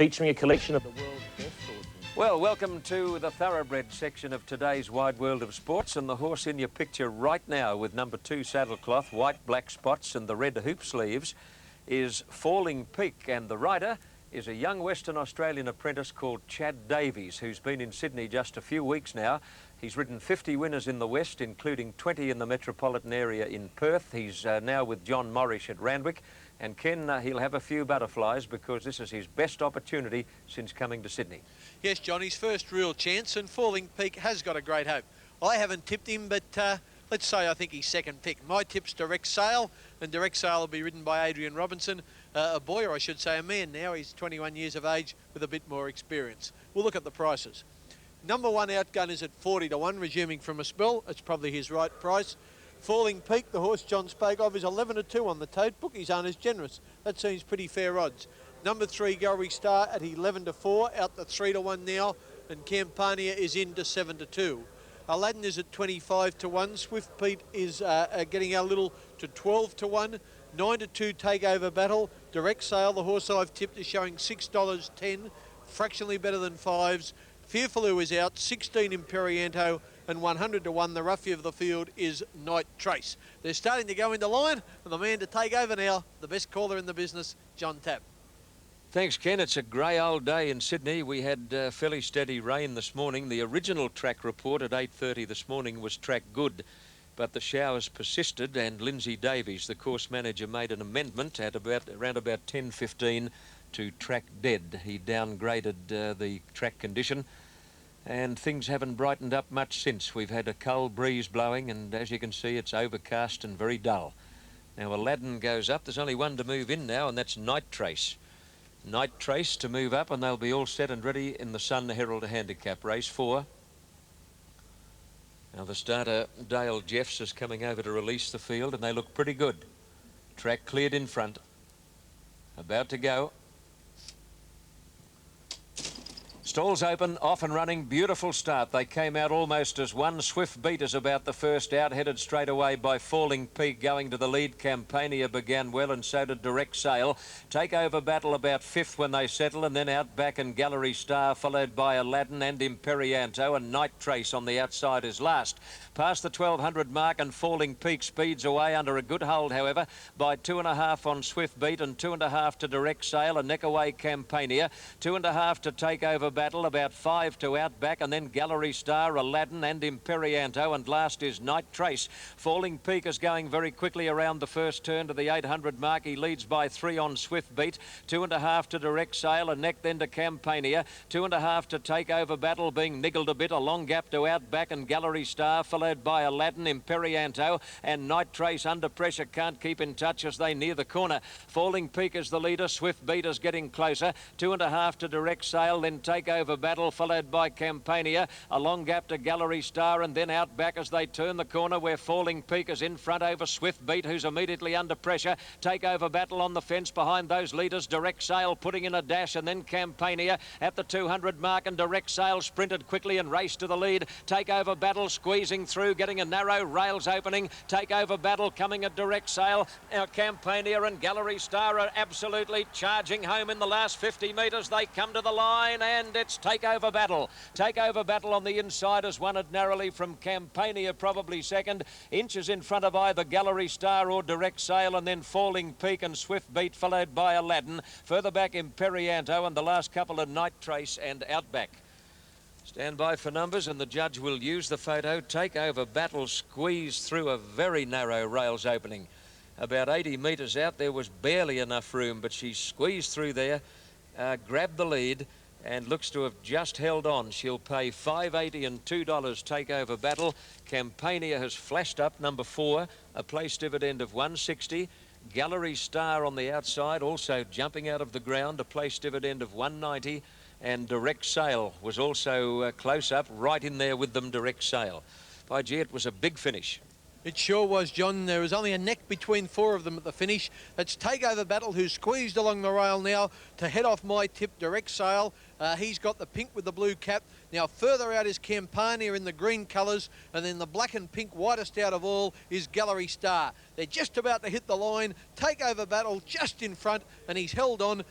featuring a collection of the world's best horses. Well, welcome to the thoroughbred section of today's Wide World of Sports, and the horse in your picture right now with number 2 saddlecloth, white, black spots and the red hoop sleeves is Falling Peak, and the rider is a young Western Australian apprentice called Chad Davies, who's been in Sydney just a few weeks now. He's ridden 50 winners in the West, including 20 in the metropolitan area in Perth. He's now with John Morrish at Randwick. And Ken, he'll have a few butterflies because this is his best opportunity since coming to Sydney. Yes, John, his first real chance, and Falling Peak has got a great hope. I haven't tipped him, but let's say I think he's second pick. My tip's Direct Sale, and Direct Sale will be ridden by Adrian Robinson, a boy, or I should say a man now. He's 21 years of age with a bit more experience. We'll look at the prices. Number 1 outgun is at 40 to 1, resuming from a spell. It's probably his right price. Falling Peak, the horse John spoke of, is 11 to 2 on the tote. Bookies aren't as generous. That seems pretty fair odds. Number 3, Gallery Star at 11 to 4, out to 3 to 1 now, and Campania is in to 7 to 2. Aladdin is at 25 to 1. Swift Pete is getting our little to 12 to 1. 9 to 2 Takeover Battle. Direct Sale, the horse I've tipped, is showing $6.10, fractionally better than 5s. Fearful is out, 16 Imperianto, and 100 to 1. The roughie of the field is Night Trace. They're starting to go into line, and the man to take over now, the best caller in the business, John Tapp. Thanks, Ken. It's a grey old day in Sydney. We had fairly steady rain this morning. The original track report at 8:30 this morning was track good, but the showers persisted, and Lindsay Davies, the course manager, made an amendment at around about 10:15 to track dead. He downgraded the track condition, and things haven't brightened up much since. We've had a cold breeze blowing, and as you can see, it's overcast and very dull. Now Aladdin goes up. There's only one to move in now, and that's Night Trace. Night Trace to move up, and they'll be all set and ready in the Sun Herald Handicap race 4. Now the starter, Dale Jeffs, is coming over to release the field, and they look pretty good. Track cleared in front. About to go. Stalls open, off and running, beautiful start. They came out almost as one. Swift Beat is about the first out, headed straight away by Falling Peak, going to the lead. Campania began well, and so did Direct Sale. Takeover Battle about 5th when they settle, and then Outback and Gallery Star, followed by Aladdin and Imperianto, and Night Trace on the outside is last. Past the 1200 mark, and Falling Peak speeds away under a good hold, however, by 2.5 on Swift Beat and 2.5 to Direct Sale, and neck away Campania. 2.5 to Takeover Battle, about 5 to Outback, and then Gallery Star, Aladdin and Imperianto, and last is Night Trace. Falling Peak is going very quickly around the first turn to the 800 mark. He leads by 3 on Swift Beat, 2.5 to Direct Sale, a neck then to Campania, 2.5 to Takeover Battle, being niggled a bit, a long gap to Outback and Gallery Star, followed by Aladdin, Imperianto, and Night Trace under pressure, can't keep in touch as they near the corner. Falling Peak is the leader, Swift Beat is getting closer, 2.5 to Direct Sale, then Takeover Battle, followed by Campania, a long gap to Gallery Star, and then Outback as they turn the corner, where Falling Peak is in front over Swift Beat, who's immediately under pressure. Takeover Battle on the fence behind those leaders. Direct Sale putting in a dash, and then Campania at the 200 mark, and Direct Sale sprinted quickly and raced to the lead. Takeover Battle squeezing through, getting a narrow, rails opening. Takeover Battle coming at Direct Sale. Now Campania and Gallery Star are absolutely charging home in the last 50 metres. They come to the line, and it's Takeover Battle. Takeover Battle on the inside has won it narrowly from Campania, probably second. Inches in front of either Gallery Star or Direct Sale, and then Falling Peak and Swift Beat, followed by Aladdin. Further back Imperianto, and the last couple are Night Trace and Outback. Stand by for numbers, and the judge will use the photo. Takeover Battle squeezed through a very narrow rails opening. About 80 metres out, there was barely enough room, but she squeezed through there, grabbed the lead, and looks to have just held on. She'll pay $5.80 and $2 Takeover Battle. Campania has flashed up, number 4, a place dividend of $1.60. Gallery Star on the outside, also jumping out of the ground, a place dividend of $1.90. And Direct Sale was also close up, right in there with them, Direct Sale. By gee, it was a big finish. It sure was, John. There was only a neck between 4 of them at the finish. That's Takeover Battle, who squeezed along the rail now to head off my tip, Direct Sale. He's got the pink with the blue cap. Now further out is Campania in the green colours, and then the black and pink, whitest out of all, is Gallery Star. They're just about to hit the line. Takeover Battle just in front, and he's held on.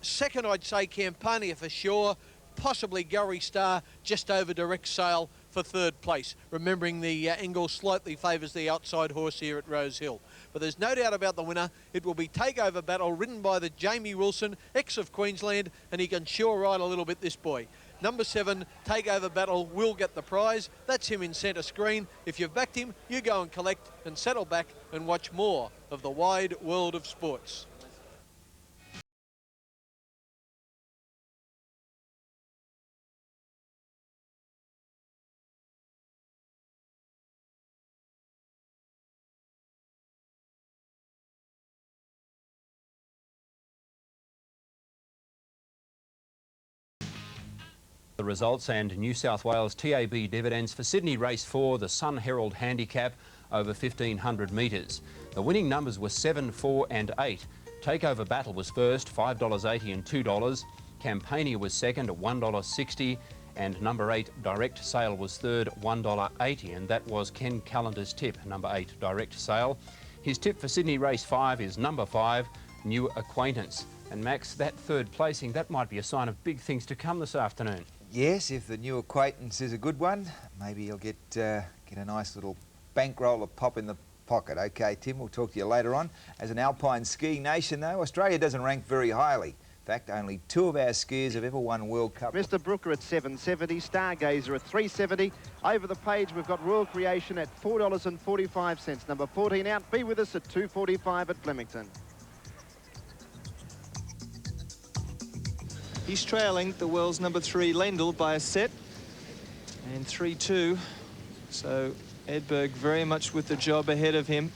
Second, I'd say Campania for sure. Possibly Gallery Star just over Direct Sale for third place. Remembering the angle slightly favours the outside horse here at Rose Hill. But there's no doubt about the winner. It will be Takeover Battle, ridden by the Jamie Wilson, ex of Queensland, and he can sure ride a little bit, this boy. Number 7, Takeover Battle, will get the prize. That's him in centre screen. If you've backed him, you go and collect and settle back and watch more of the wide world of sports. The results and New South Wales TAB dividends for Sydney Race 4, the Sun Herald Handicap, over 1,500 metres. The winning numbers were 7, 4 and 8. Takeover Battle was first, $5.80 and $2. Campania was second at $1.60. And number 8, Direct Sale, was third, $1.80. And that was Ken Callender's tip, number 8, Direct Sale. His tip for Sydney Race 5 is number 5, New Acquaintance. And Max, that third placing, that might be a sign of big things to come this afternoon. Yes, if the New Acquaintance is a good one, maybe he'll get a nice little bankroll to pop in the pocket. OK, Tim, we'll talk to you later on. As an alpine skiing nation, though, Australia doesn't rank very highly. In fact, only 2 of our skiers have ever won World Cup. Mr. Brooker at $7.70, Stargazer at $3.70. Over the page, we've got Royal Creation at $4.45. Number 14 out, Be With Us at $2.45 at Flemington. He's trailing the world's number 3 Lendl by a set, and 3-2. So Edberg very much with the job ahead of him.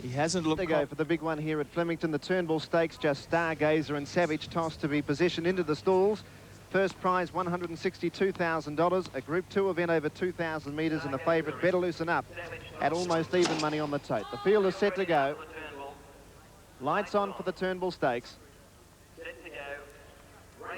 He hasn't looked... They go for the big one here at Flemington, the Turnbull Stakes, just Stargazer and Savage Toss to be positioned into the stalls. First prize, $162,000. A Group 2 event over 2,000 metres, and the favourite, Better Loosen Up, at almost even money on the tote. The field is set to go. Lights on for the Turnbull Stakes.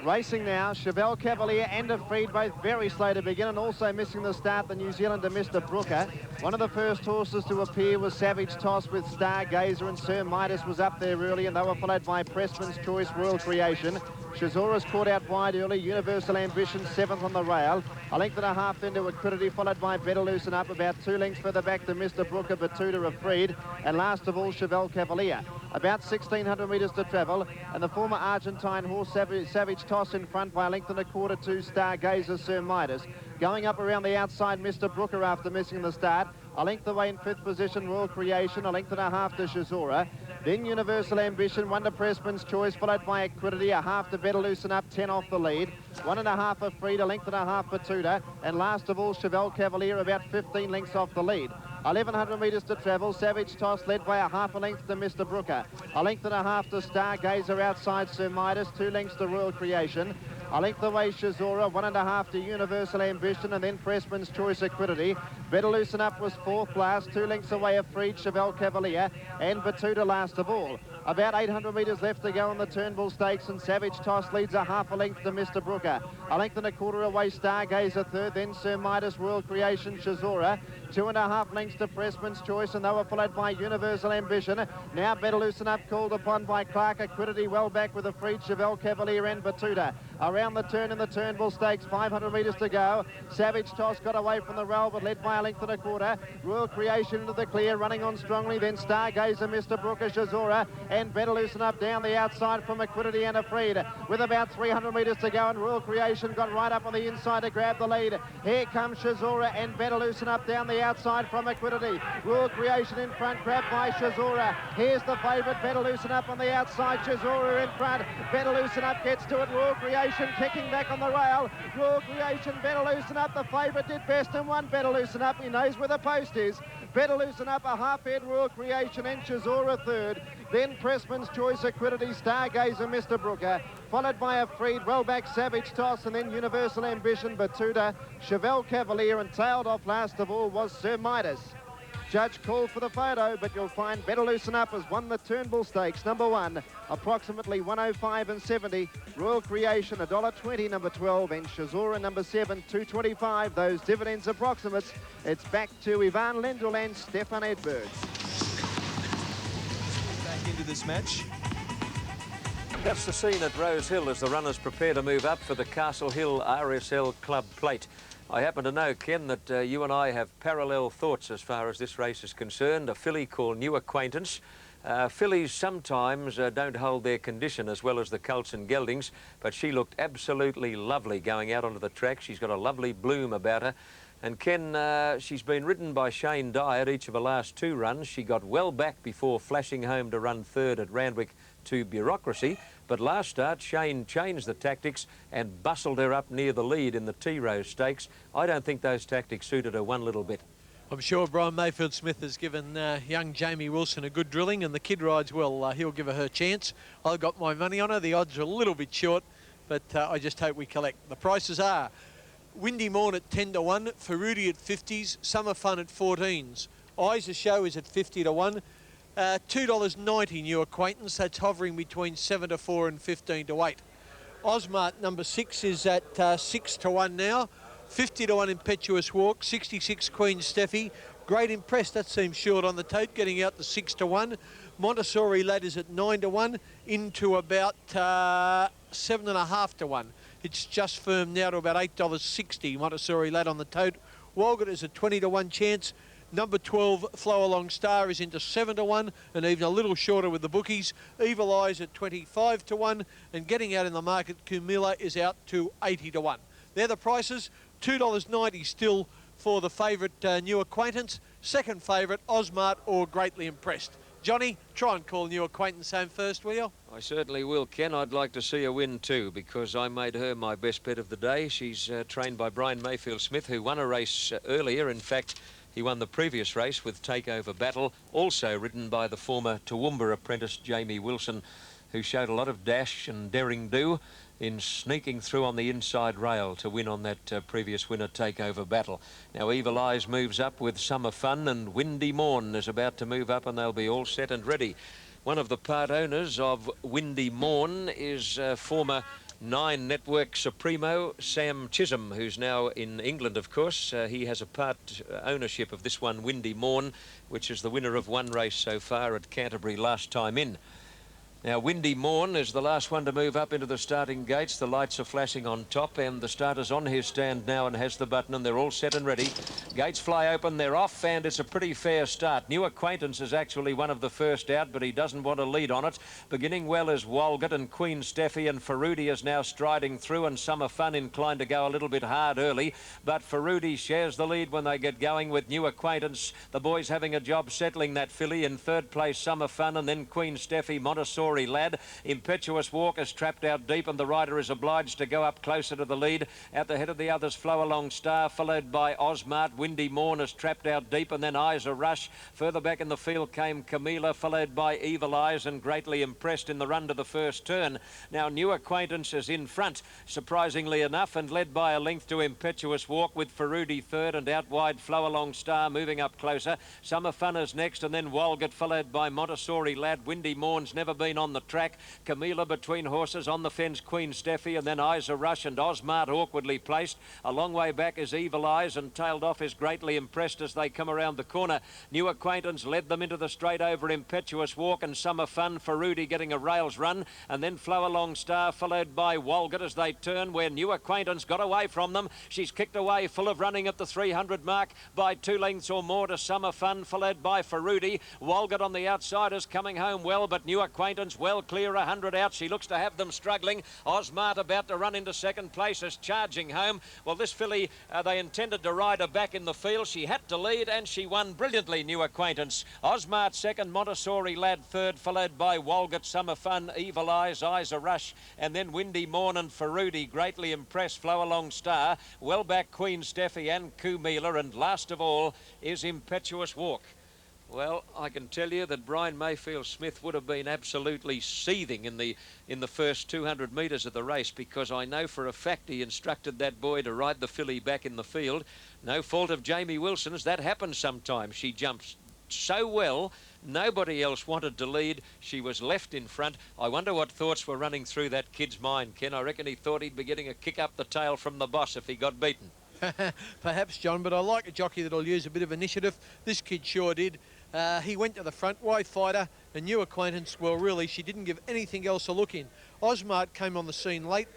Racing now, Chevelle Cavalier and a Freed, both very slow to begin, and also missing the start, the New Zealander Mr. Brooker. One of the first horses to appear was Savage Toss with Stargazer, and Sir Midas was up there early, and they were followed by Pressman's Choice, Royal Creation. Shazora's caught out wide early, Universal Ambition 7th on the rail. A length and a half then to Acridity, followed by Better Loosen Up, about 2 lengths further back to Mr. Brooker, Batuta of Freed, and last of all Chevelle Cavalier. About 1,600 metres to travel, and the former Argentine horse Savage Toss in front by a length and a quarter to Stargazer, Sir Midas. Going up around the outside, Mr. Brooker after missing the start. A length away in 5th position, Royal Creation, a length and a half to Shazora. Then Universal Ambition, 1 to Pressman's Choice, followed by Acridity, a half to Better Loosen Up, 10 off the lead. 1.5 for Freed, a length and a half for Tudor. And last of all, Chevelle Cavalier, about 15 lengths off the lead. 1,100 metres to travel, Savage Toss led by a half a length to Mr. Brooker. A length and a half to Stargazer outside Sir Midas, 2 lengths to Royal Creation. A length away Shazora, 1.5 to Universal Ambition, and then Pressman's Choice Acridity. Better Loosen Up was 4th last, 2 lengths away of Freed, Chevelle Cavalier, and Batuta last of all. About 800 metres left to go on the Turnbull Stakes, and Savage Toss leads a half a length to Mr. Brooker. A length and a quarter away Stargazer 3rd, then Sir Midas, Royal Creation, Shazora. 2.5 lengths to Pressman's Choice, and they were followed by Universal Ambition. Now Better Loosen Up called upon by Clark. Acridity well back with a Freed, Chevelle Cavalier and Batuta. Around the turn in the Turnbull Stakes, 500 metres to go. Savage Toss got away from the rail, but led by a length and a quarter. Royal Creation into the clear, running on strongly. Then Stargazer, Mr. Brooker, Shazora, and Better Loosen Up down the outside from Acridity and a Freed. With about 300 metres to go, and Royal Creation got right up on the inside to grab the lead. Here comes Shazora and Better Loosen Up down the outside from Acridity. Royal Creation in front, grabbed by Shazora. Here's the favourite, Better Loosen Up on the outside. Shazora in front. Better Loosen Up gets to it. Royal Creation kicking back on the rail. Royal Creation, Better Loosen Up. The favourite did best and won. Better Loosen Up. He knows where the post is. Better Loosen Up, a half-head Royal Creation, and Shazora 3rd. Then Pressman's Choice, Acridity, Stargazer, Mr. Brooker, followed by a Freed, well back Savage Toss, and then Universal Ambition, Batuta, Chevelle Cavalier, and tailed off last of all was Sir Midas. Judge called for the photo, but you'll find Better Loosen Up has won the Turnbull Stakes, number 1, approximately 105 and 70. Royal Creation, $1.20, number 12, and Shazora, number 7, $2.25. Those dividends approximates. It's back to Ivan Lendl and Stefan Edberg. Back into this match. That's the scene at Rose Hill as the runners prepare to move up for the Castle Hill RSL Club Plate. I happen to know, Ken, that you and I have parallel thoughts as far as this race is concerned. A filly called New Acquaintance. Fillies sometimes don't hold their condition as well as the colts and geldings, but she looked absolutely lovely going out onto the track. She's got a lovely bloom about her. And Ken, she's been ridden by Shane Dye at each of her last 2 runs. She got well back before flashing home to run 3rd at Randwick to Bureaucracy. But last start, Shane changed the tactics and bustled her up near the lead in the T-Rose Stakes. I don't think those tactics suited her one little bit. I'm sure Brian Mayfield-Smith has given young Jamie Wilson a good drilling, and the kid rides well. He'll give her chance. I've got my money on her. The odds are a little bit short, but I just hope we collect. The prices are Windy Morn at 10 to 1, Ferruti at 50s, Summer Fun at 14s. Eyes of Show is at 50 to 1. $2.90 New Acquaintance, that's hovering between 7 to 4 and 15 to 8. Osmart number 6 is at 6 to 1 now. 50 to 1 Impetuous Walk, 66 Queen Steffi. Great Impress, that seems short on the tote, getting out to 6 to 1. Montessori Lad is at 9 to 1, into about 7.5 to 1. It's just firm now to about $8.60, Montessori Lad on the tote. Walgett is a 20 to 1 chance. Number 12, Flow Along Star, is into 7 to 1, and even a little shorter with the bookies. Evil Eyes at 25 to 1, and getting out in the market, Kumila is out to 80 to 1. They're the prices. $2.90 still for the favourite New Acquaintance. Second favourite, Osmart or Greatly Impressed. Johnny, try and call New Acquaintance home first, will you? I certainly will, Ken. I'd like to see her win too, because I made her my best bet of the day. She's trained by Brian Mayfield-Smith, who won a race earlier. In fact, he won the previous race with Takeover Battle, also ridden by the former Toowoomba apprentice Jamie Wilson, who showed a lot of dash and daring do in sneaking through on the inside rail to win on that previous winner Takeover Battle. Now Evil Eyes moves up with Summer Fun, and Windy Morn is about to move up, and they'll be all set and ready. One of the part owners of Windy Morn is former 9 Network Supremo Sam Chisholm, who's now in England, of course. He has a part ownership of this one, Windy Morn, which is the winner of 1 race so far at Canterbury last time in. Now, Windy Morn is the last one to move up into the starting gates. The lights are flashing on top, and the starter's on his stand now and has the button, and they're all set and ready. Gates fly open, they're off, and it's a pretty fair start. New Acquaintance is actually one of the first out, but he doesn't want to lead on it. Beginning well is Walgett, and Queen Steffi, and Ferruti is now striding through, and Summer Fun inclined to go a little bit hard early, but Ferruti shares the lead when they get going with New Acquaintance. The boys having a job settling that filly. In 3rd place, Summer Fun, and then Queen Steffi, Montessori Lad. Impetuous Walk is trapped out deep, and the rider is obliged to go up closer to the lead. At the head of the others, Flow Along Star, followed by Osmart. Windy Morn is trapped out deep, and then Eyes a Rush. Further back in the field came Camila, followed by Evil Eyes, and Greatly Impressed in the run to the first turn. Now New Acquaintance is in front, surprisingly enough, and led by a length to Impetuous Walk, with Ferruti 3rd, and out wide Flow Along Star moving up closer. Summer Fun is next, and then Walgett, followed by Montessori Lad. Windy Morn's never been on the track. Camila between horses, on the fence Queen Steffi, and then Eyes a Rush, and Osmart awkwardly placed. A long way back is Evil Eyes, and tailed off is Greatly Impressed as they come around the corner. New Acquaintance led them into the straight over Impetuous Walk, and Summer Fun. Ferruti getting a rails run, and then Flow Along Star, followed by Walgett as they turn, where New Acquaintance got away from them. She's kicked away, full of running at the 300 mark by 2 lengths or more to Summer Fun, followed by Ferruti. Walgett on the outside is coming home well, but New Acquaintance well clear 100 out. She looks to have them struggling. Osmart about to run into 2nd place is charging home. Well, this filly, they intended to ride her back in the field. She had to lead, and she won brilliantly, New Acquaintance. Osmart 2nd, Montessori Lad 3rd, followed by Walgett, Summer Fun, Evil Eyes, Eyes a Rush, and then Windy Morn and Ferruti. Greatly Impressed, Flow Along Star, well back Queen Steffi and Kumila, and last of all is Impetuous Walk. Well, I can tell you that Brian Mayfield-Smith would have been absolutely seething in the first 200 metres of the race, because I know for a fact he instructed that boy to ride the filly back in the field. No fault of Jamie Wilson's. That happens sometimes. She jumps so well, nobody else wanted to lead. She was left in front. I wonder what thoughts were running through that kid's mind, Ken. I reckon he thought he'd be getting a kick up the tail from the boss if he got beaten. Perhaps, John, but I like a jockey that'll use a bit of initiative. This kid sure did. He went to the front, Wide Fighter, a new acquaintance. Well, really, she didn't give anything else a look in. Osmart came on the scene late,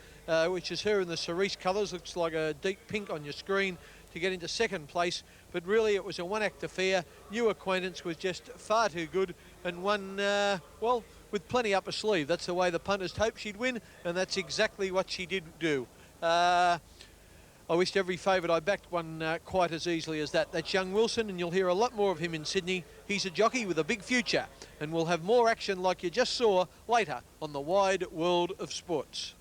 which is her in the cerise colours. Looks like a deep pink on your screen to get into second place. But really, it was a one-act affair. New acquaintance was just far too good and won, well, with plenty up her sleeve. That's the way the punters hoped she'd win, and that's exactly what she did do. I wished every favourite I backed won quite as easily as that. That's Young Wilson, and you'll hear a lot more of him in Sydney. He's a jockey with a big future, and we'll have more action like you just saw later on the Wide World of Sports.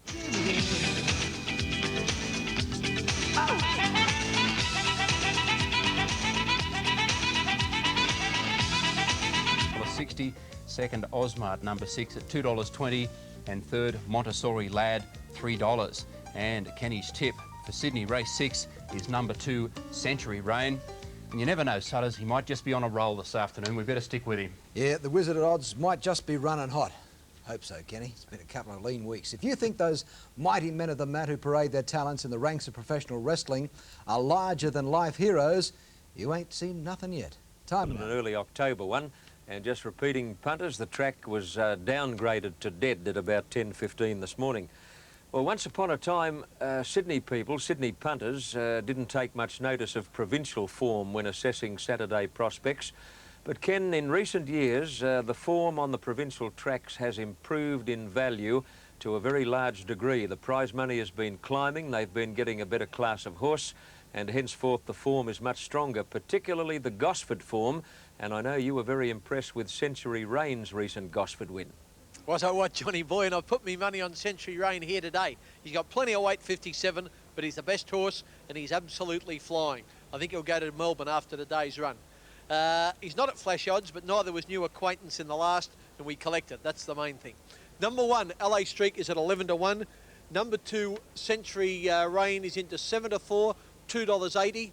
60, second Osmart number 6 at $2.20, and third Montessori Lad $3. And Kenny's tip for Sydney race 6 is number 2 Century Rain. And you never know, Sutters, he might just be on a roll this afternoon. We better stick with him. Yeah, the Wizard at odds might just be running hot. Hope so, Kenny. It's been a couple of lean weeks. If you think those mighty men of the mat who parade their talents in the ranks of professional wrestling are larger-than-life heroes, you ain't seen nothing yet. Time An early October one. And just repeating punters, the track was downgraded to dead at about 10:15 this morning. Well, once upon a time, Sydney people, Sydney punters, didn't take much notice of provincial form when assessing Saturday prospects. But Ken, in recent years, the form on the provincial tracks has improved in value to a very large degree. The prize money has been climbing, they've been getting a better class of horse, and henceforth the form is much stronger, particularly the Gosford form. And I know you were very impressed with Century Rain's recent Gosford win. Was I what, Johnny Boy? And I've put me money on Century Rain here today. He's got plenty of weight, 57, but he's the best horse and he's absolutely flying. I think he'll go to Melbourne after today's run. He's not at flash odds, but neither was New Acquaintance in the last, and we collected. That's the main thing. Number 1, LA Streak, is at 11-1. Number 2, Century Rain, is into 7-4, $2.80.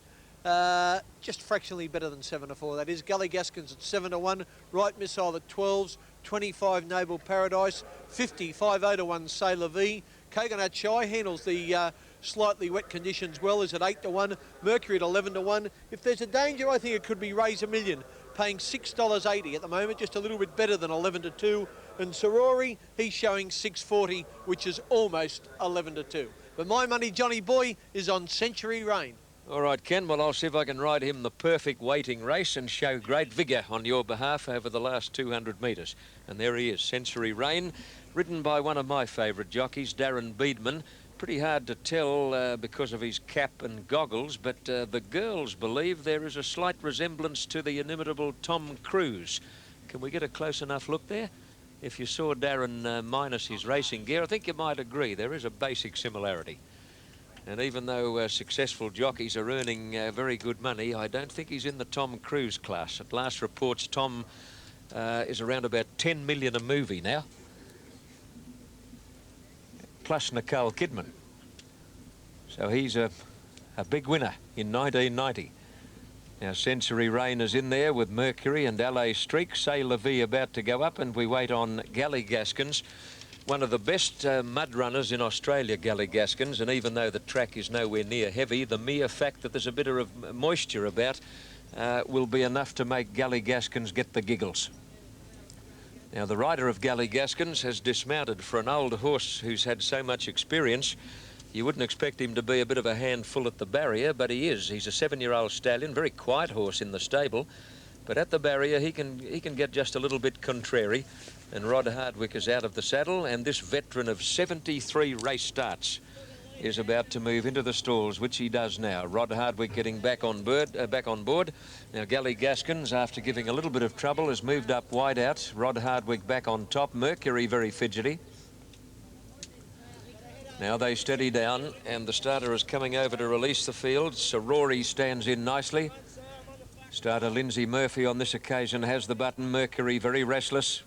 Just fractionally better than 7-4, that is. Gully Gaskins at 7-1, Right Missile at 12s, 25 Noble Paradise, 50 5-0-1 Sailor V. Coconut Shy handles the slightly wet conditions well, is at 8-1, Mercury at 11-1. If there's a danger, I think it could be Raise a Million, paying $6.80 at the moment, just a little bit better than 11-2. And Sorori, he's showing 6.40, which is almost 11-2. But my money, Johnny Boy, is on Century Rain. All right, Ken, well, I'll see if I can ride him the perfect waiting race and show great vigour on your behalf over the last 200 metres. And there he is, Century Rain, ridden by one of my favourite jockeys, Darren Beedman. Pretty hard to tell because of his cap and goggles, but the girls believe there is a slight resemblance to the inimitable Tom Cruise. Can we get a close enough look there? If you saw Darren minus his racing gear, I think you might agree there is a basic similarity. And even though successful jockeys are earning very good money, I don't think he's in the Tom Cruise class. At last reports, Tom is around about 10 million a movie now. Plus Nicole Kidman. So he's a big winner in 1990. Now Century Rain is in there with Mercury and LA Streak. Sailor V about to go up, and we wait on Gully Gaskins. One of the best mud runners in Australia, Gully Gaskins, and even though the track is nowhere near heavy, the mere fact that there's a bit of moisture about will be enough to make Gully Gaskins get the giggles. Now, the rider of Gully Gaskins has dismounted for an old horse who's had so much experience. You wouldn't expect him to be a bit of a handful at the barrier, but he is. He's a 7-year-old stallion, very quiet horse in the stable. But at the barrier, he can get just a little bit contrary. And Rod Hardwick is out of the saddle, and this veteran of 73 race starts is about to move into the stalls, which he does now. Rod Hardwick getting back on board. Now Gully Gaskins, after giving a little bit of trouble, has moved up wide out. Rod Hardwick back on top. Mercury very fidgety. Now they steady down, and the starter is coming over to release the field. Sorori stands in nicely. Starter Lindsay Murphy on this occasion has the button. Mercury very restless.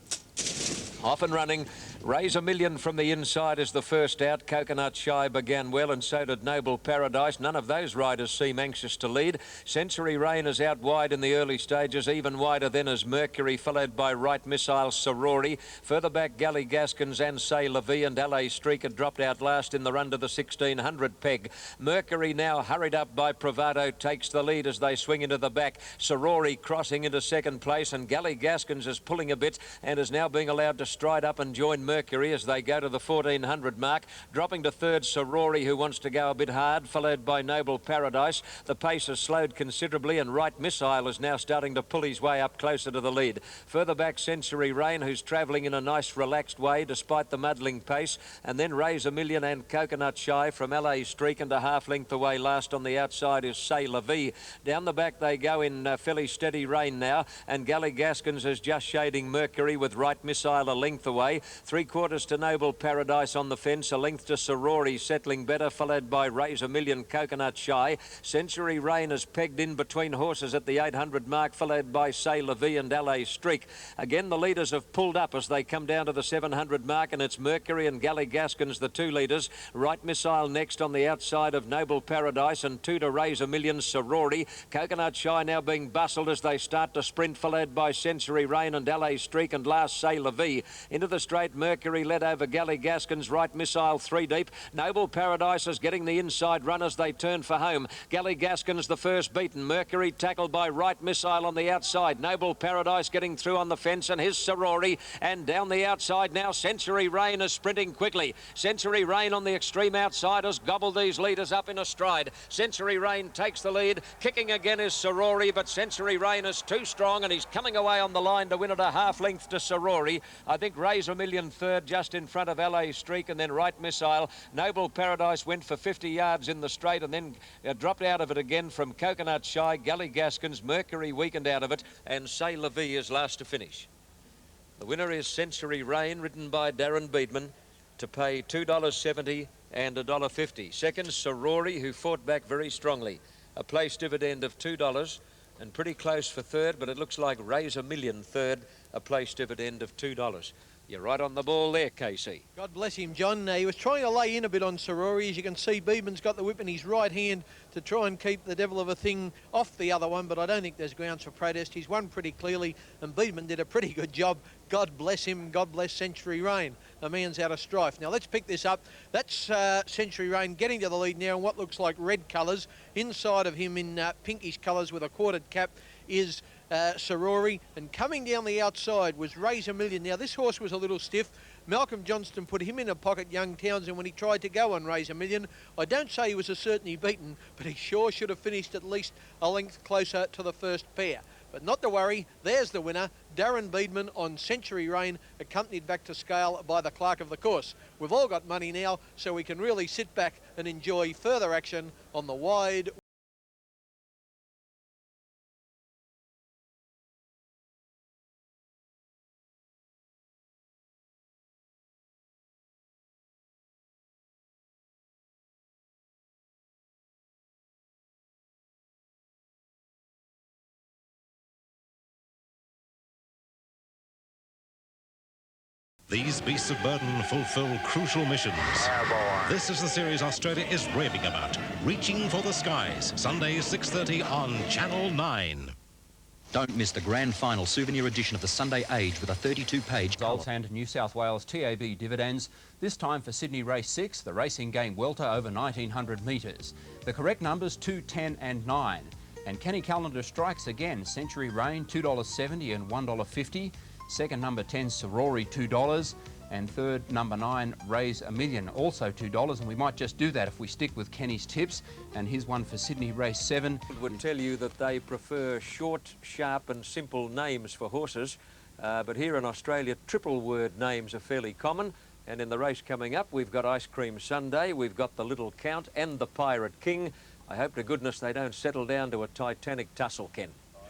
Off and running. Raise a Million from the inside is the first out. Coconut Shy began well, and so did Noble Paradise. None of those riders seem anxious to lead. Century Rain is out wide in the early stages. Even wider then is Mercury, followed by Right Missile, Sorori. Further back, Gally Gaskins and Say La Vie and LA Streak had dropped out last in the run to the 1600 peg. Mercury now hurried up by Bravado takes the lead as they swing into the back. Sorori crossing into second place, and Gally Gaskins is pulling a bit and is now being allowed to stride up and join Mercury as they go to the 1400 mark. Dropping to third, Sorori, who wants to go a bit hard, followed by Noble Paradise. The pace has slowed considerably, and Right Missile is now starting to pull his way up closer to the lead. Further back, Century Rain, who's travelling in a nice relaxed way despite the muddling pace, and then Raise a Million and Coconut Shy from LA Streak, and a half length away last on the outside is Say La Vie. Down the back they go in fairly steady rain now, and Gally Gaskins is just shading Mercury with Right Missile a length away. 3/4 to Noble Paradise on the fence, a length to Sorori settling better, followed by Raise a Million, Coconut Shy. Century Rain is pegged in between horses at the 800 mark, followed by Say La Vie and LA Streak. Again, the leaders have pulled up as they come down to the 700 mark, and it's Mercury and Gally Gaskins, the two leaders. Right Missile next on the outside of Noble Paradise, and 2 to Raise a Million, Sorori. Coconut Shy now being bustled as they start to sprint, followed by Century Rain and LA Streak, and last Say La Vie. Into the straight, Mercury led over Gally Gaskins. Right Missile 3 deep. Noble Paradise is getting the inside run as they turn for home. Gally Gaskins the first beaten. Mercury tackled by Right Missile on the outside. Noble Paradise getting through on the fence, and his Sorori. And down the outside now, Century Rain is sprinting quickly. Century Rain on the extreme outside has gobbled these leaders up in a stride. Century Rain takes the lead. Kicking again is Sorori, but Century Rain is too strong, and he's coming away on the line to win at a half length to Sorori. I think Raise a Million third, just in front of LA Streak, and then Right Missile. Noble Paradise went for 50 yards in the straight and then dropped out of it again from Coconut Shy. Gally Gaskins, Mercury weakened out of it, and Say La Vie is last to finish. The winner is Century Rain, ridden by Darren Beedman, to pay $2.70 and $1.50. Second, Sorori, who fought back very strongly, a place dividend of $2, and pretty close for third, but it looks like Raise a Million third, a place dividend of $2. You're right on the ball there, Casey. God bless him, John. He was trying to lay in a bit on Sorori. As you can see, Beedman's got the whip in his right hand to try and keep the devil of a thing off the other one, but I don't think there's grounds for protest. He's won pretty clearly, and Beedman did a pretty good job. God bless him. God bless Century Rain. The man's out of strife. Now, let's pick this up. That's Century Rain getting to the lead now in what looks like red colours. Inside of him in pinkish colours with a quartered cap is Sorori, and coming down the outside was Raise a Million. Now, this horse was a little stiff. Malcolm Johnston put him in a pocket, Young Townsend, when he tried to go on Raise a Million. I don't say he was a certainly beaten, but he sure should have finished at least a length closer to the first pair. But not to worry, there's the winner, Darren Beedman on Century Rain, accompanied back to scale by the clerk of the course. We've all got money now, so we can really sit back and enjoy further action on the wide These beasts of burden fulfill crucial missions. This is the series Australia is raving about. Reaching for the Skies, Sunday 6:30 on Channel 9. Don't miss the grand final souvenir edition of the Sunday Age with a 32-page Results and New South Wales TAB dividends, this time for Sydney Race 6, the racing game welter over 1900 metres. The correct numbers 2, 10 and 9. And Kenny Callender strikes again. Century Rain, $2.70 and $1.50. Second, number 10, Sorori, $2. And third, number 9, Raise a Million, also $2. And we might just do that if we stick with Kenny's tips. And here's one for Sydney Race 7. Would tell you that they prefer short, sharp and simple names for horses. But here in Australia, triple word names are fairly common. And in the race coming up, we've got Ice Cream Sunday, we've got the Little Count and the Pirate King. I hope to goodness they don't settle down to a Titanic tussle, Ken.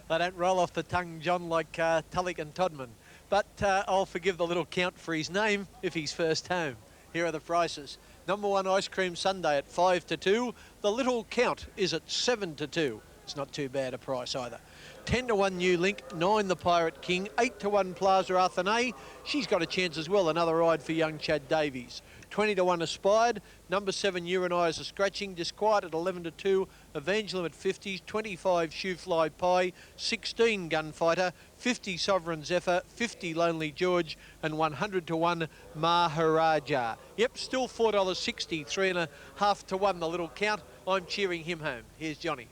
They don't roll off the tongue, John, like Tulloch and Todman. But I'll forgive the Little Count for his name if he's first home. Here are the prices. Number 1, Ice Cream Sunday at 5 to 2. The Little Count is at 7 to 2. It's not too bad a price either. 10 to 1 New Link, 9 the Pirate King, 8 to 1 Plaza Athenay. She's got a chance as well, another ride for young Chad Davies. 20 to 1 Aspired, number 7 Uranizer Scratching, Disquiet at 11 to 2, Evangeline at 50s, 25 Shoefly Pie, 16 Gunfighter, 50 Sovereign Zephyr, 50 Lonely George, and 100 to 1 Maharaja. Yep, still $4.60, 3.5 to 1 the little count. I'm cheering him home. Here's Johnny.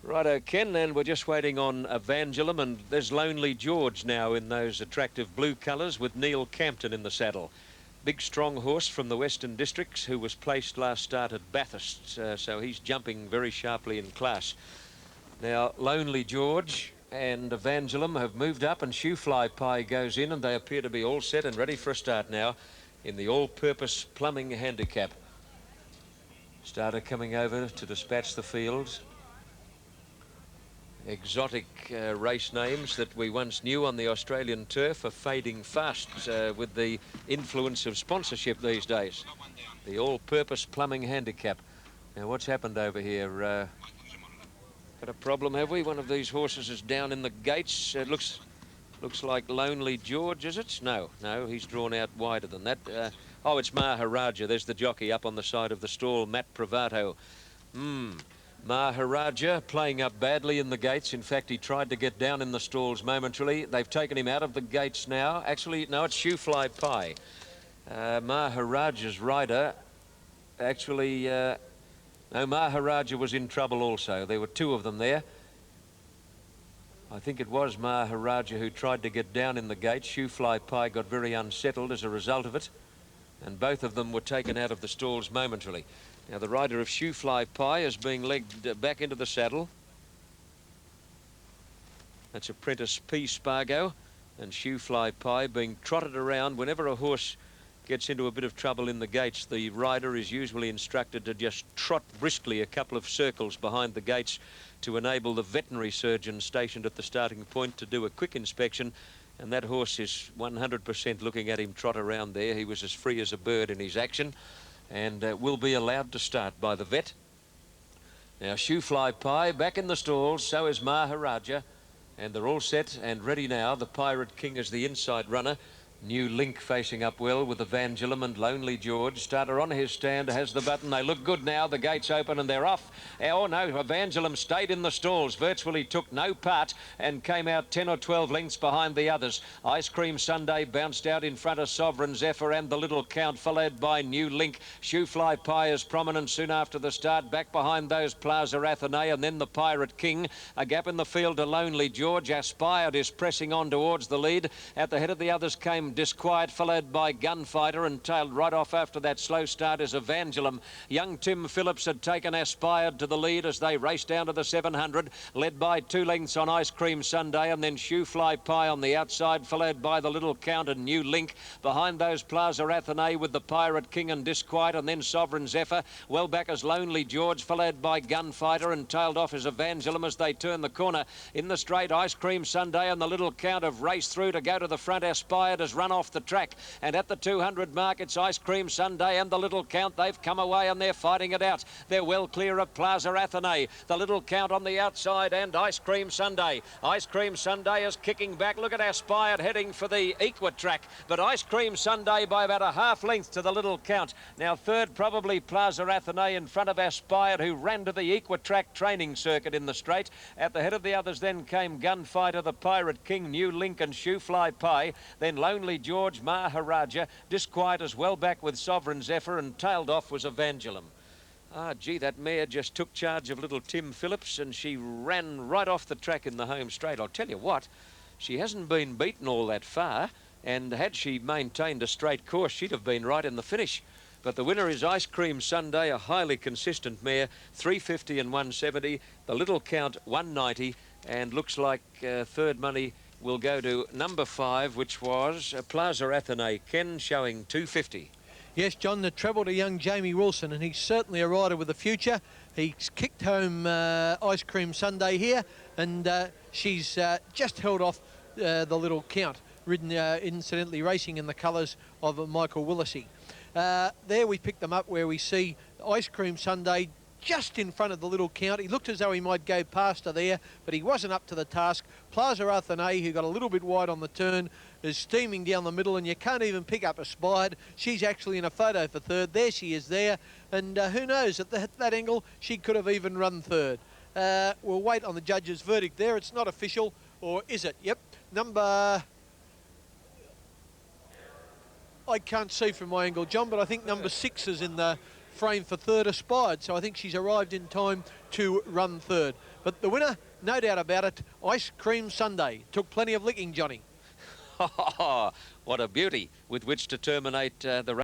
Righto, Ken, and we're just waiting on Evangeline, and there's Lonely George now in those attractive blue colours with Neil Campton in the saddle. Big, strong horse from the Western Districts who was placed last start at Bathurst, so he's jumping very sharply in class. Now, Lonely George and Evangeline have moved up, and Shoefly Pie goes in, and they appear to be all set and ready for a start now in the all-purpose plumbing handicap. Starter coming over to dispatch the field. Exotic race names that we once knew on the Australian turf are fading fast with the influence of sponsorship these days. The all-purpose plumbing handicap. Now, what's happened over here? Got a problem, have we? One of these horses is down in the gates. It looks like Lonely George, is it? No, he's drawn out wider than that. Oh, it's Maharaja. There's the jockey up on the side of the stall, Matt Privato. Maharaja playing up badly in the gates. In fact, he tried to get down in the stalls momentarily. They've taken him out of the gates now. Actually, no, it's Shoefly Pie. Maharaja's rider, actually, no, Maharaja was in trouble also. There were two of them there. I think it was Maharaja who tried to get down in the gates. Shoefly Pie got very unsettled as a result of it, and both of them were taken out of the stalls momentarily. Now, the rider of Shoefly Pie is being legged back into the saddle. That's Apprentice P. Spargo, and Shoefly Pie being trotted around. Whenever a horse gets into a bit of trouble in the gates, the rider is usually instructed to just trot briskly a couple of circles behind the gates to enable the veterinary surgeon stationed at the starting point to do a quick inspection. And that horse is 100% looking at him trot around there. He was as free as a bird in his action, and will be allowed to start by the vet. Now, Shoefly Pie back in the stalls, so is Maharaja, and they're all set and ready now. The Pirate King is the inside runner. New Link facing up well with Evangeline and Lonely George. Starter on his stand, has the button. They look good now. The gates open and they're off. Oh no, Evangeline stayed in the stalls, virtually took no part and came out 10 or 12 lengths behind the others. Ice Cream Sunday bounced out in front of Sovereign Zephyr and the Little Count, followed by New Link. Shoefly Pie is prominent soon after the start. Back behind those Plaza Athenay and then the Pirate King. A gap in the field to Lonely George. Aspired is pressing on towards the lead. At the head of the others came Disquiet, followed by Gunfighter, and tailed right off after that slow start is Evangeline. Young Tim Phillips had taken Aspired to the lead as they raced down to the 700, led by 2 lengths on Ice Cream Sunday, and then Shoefly Pie on the outside, followed by the Little Count and New Link. Behind those Plaza Athenay with the Pirate King and Disquiet, and then Sovereign Zephyr. Well back as Lonely George, followed by Gunfighter, and tailed off as Evangeline as they turn the corner. In the straight, Ice Cream Sunday and the Little Count have raced through to go to the front. Aspired has run off the track, and at the 200 mark it's Ice Cream Sunday and the Little Count. They've come away and they're fighting it out. They're well clear of Plaza Athenay. The Little Count on the outside and Ice Cream Sunday. Ice Cream Sunday is kicking back. Look at Aspired heading for the Equitrack, but Ice Cream Sunday by about a half length to the Little Count. Now third probably Plaza Athenay in front of Aspired, who ran to the Equitrack training circuit in the straight. At the head of the others then came Gunfighter, the Pirate King, New Link and Shoefly Pie. Then Lonely George, Maharaja. Disquiet as well back with Sovereign Zephyr, and tailed off was Evangeline. Ah, gee, that mare just took charge of little Tim Phillips and she ran right off the track in the home straight. I'll tell you what, she hasn't been beaten all that far, and had she maintained a straight course, she'd have been right in the finish. But the winner is Ice Cream Sunday, a highly consistent mare, 350 and 170. The Little Count, 190, and looks like third money will go to number 5, which was Plaza Athenay. Ken showing 250. Yes, John, the treble to young Jamie Wilson, and he's certainly a rider with a future. He's kicked home Ice Cream Sunday here, and she's just held off the Little Count, ridden incidentally racing in the colours of Michael Willisey. There we picked them up where we see Ice Cream Sunday just in front of the little count. He looked as though he might go past her there, but he wasn't up to the task. Plaza Athene, who got a little bit wide on the turn, is steaming down the middle, and you can't even pick up a Spide. She's actually in a photo for third. There she is there, and who knows, at that angle, she could have even run third. We'll wait on the judge's verdict there. It's not official, or is it? Yep, number... I can't see from my angle, John, but I think number 6 is in the frame for third, Aspired, so I think she's arrived in time to run third. But the winner, no doubt about it, Ice Cream Sunday. Took plenty of licking, Johnny. What a beauty with which to terminate the race.